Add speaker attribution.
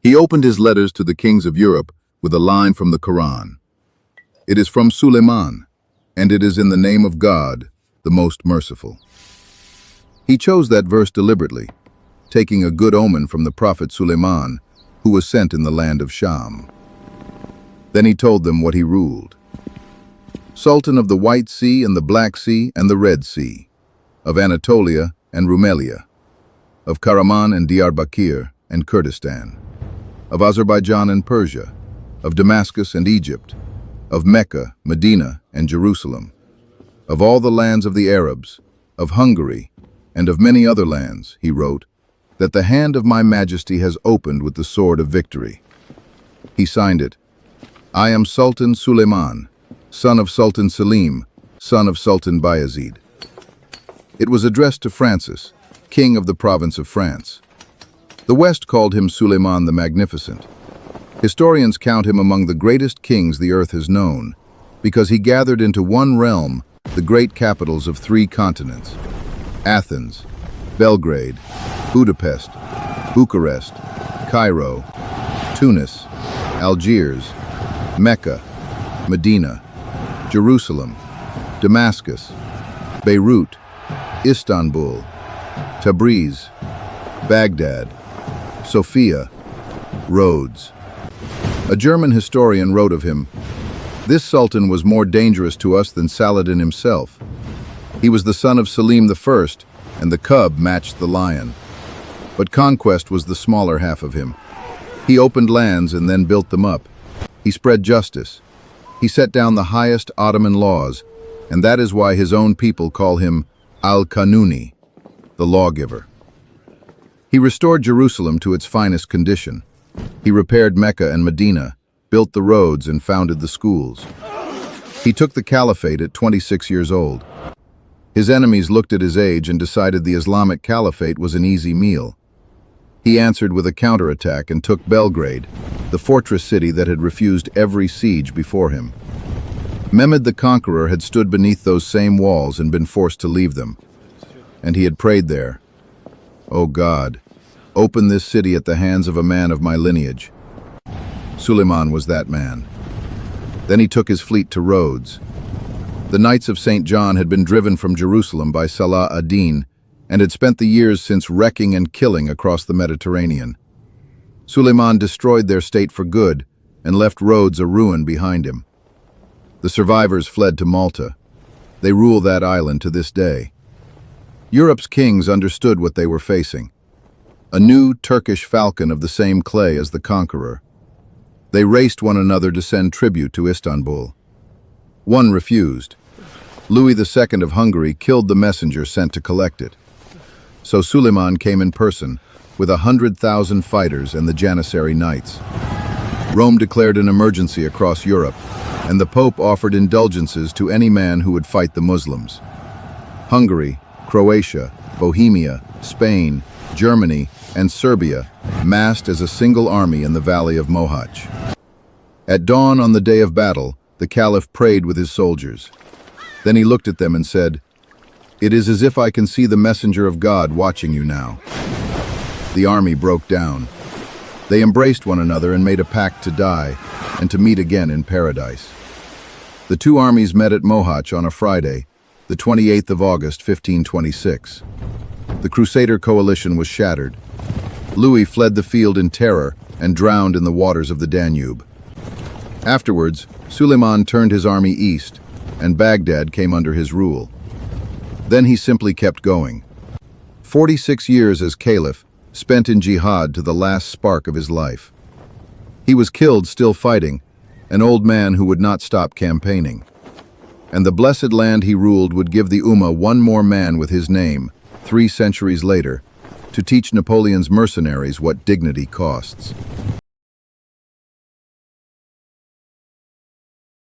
Speaker 1: He opened his letters to the kings of Europe with a line from the Quran. It is from Suleiman, and it is in the name of God, the most merciful. He chose that verse deliberately, taking a good omen from the prophet Suleiman, who was sent in the land of Sham. Then he told them what he ruled. Sultan of the White Sea and the Black Sea and the Red Sea, of Anatolia and Rumelia, of Karaman and Diyarbakir and Kurdistan, of Azerbaijan and Persia, of Damascus and Egypt, of Mecca, Medina, and Jerusalem, of all the lands of the Arabs, of Hungary, and of many other lands, he wrote, that the hand of my majesty has opened with the sword of victory. He signed it, I am Sultan Suleiman, son of Sultan Selim, son of Sultan Bayezid. It was addressed to Francis, king of the province of France. The West called him Suleiman the Magnificent. Historians count him among the greatest kings the earth has known, because he gathered into one realm the great capitals of 3 continents: Athens, Belgrade, Budapest, Bucharest, Cairo, Tunis, Algiers, Mecca, Medina, Jerusalem, Damascus, Beirut, Istanbul, Tabriz, Baghdad, Sofia, Rhodes. A German historian wrote of him, "This sultan was more dangerous to us than Saladin himself. He was the son of Selim I, and the cub matched the lion. But conquest was the smaller half of him. He opened lands and then built them up. He spread justice. He set down the highest Ottoman laws, and that is why his own people call him al-Qanuni, the Lawgiver. He restored Jerusalem to its finest condition. He repaired Mecca and Medina, built the roads, and founded the schools. He took the Caliphate at 26 years old. His enemies looked at his age and decided the Islamic Caliphate was an easy meal. He answered with a counterattack and took Belgrade, the fortress city that had refused every siege before him. Mehmed the Conqueror had stood beneath those same walls and been forced to leave them. And he had prayed there, "O God, open this city at the hands of a man of my lineage." Suleiman was that man. Then he took his fleet to Rhodes. The Knights of St. John had been driven from Jerusalem by Salah ad-Din and had spent the years since wrecking and killing across the Mediterranean. Suleiman destroyed their state for good and left Rhodes a ruin behind him. The survivors fled to Malta. They rule that island to this day. Europe's kings understood what they were facing: a new Turkish falcon of the same clay as the Conqueror. They raced one another to send tribute to Istanbul. One refused. Louis II of Hungary killed the messenger sent to collect it. So Suleiman came in person, with 100,000 fighters and the Janissary Knights. Rome declared an emergency across Europe, and the Pope offered indulgences to any man who would fight the Muslims. Hungary, Croatia, Bohemia, Spain, Germany, and Serbia massed as a single army in the valley of Mohacs. At dawn on the day of battle, the Caliph prayed with his soldiers. Then he looked at them and said, "It is as if I can see the messenger of God watching you now." The army broke down. They embraced one another and made a pact to die and to meet again in paradise. The two armies met at Mohacs on a Friday, the 28th of August, 1526. The Crusader coalition was shattered. Louis fled the field in terror and drowned in the waters of the Danube. Afterwards, Suleiman turned his army east, and Baghdad came under his rule. Then he simply kept going. 46 years as caliph, spent in jihad to the last spark of his life. He was killed still fighting, an old man who would not stop campaigning. And the blessed land he ruled would give the Ummah one more man with his name, 3 centuries later, to teach Napoleon's mercenaries what dignity costs.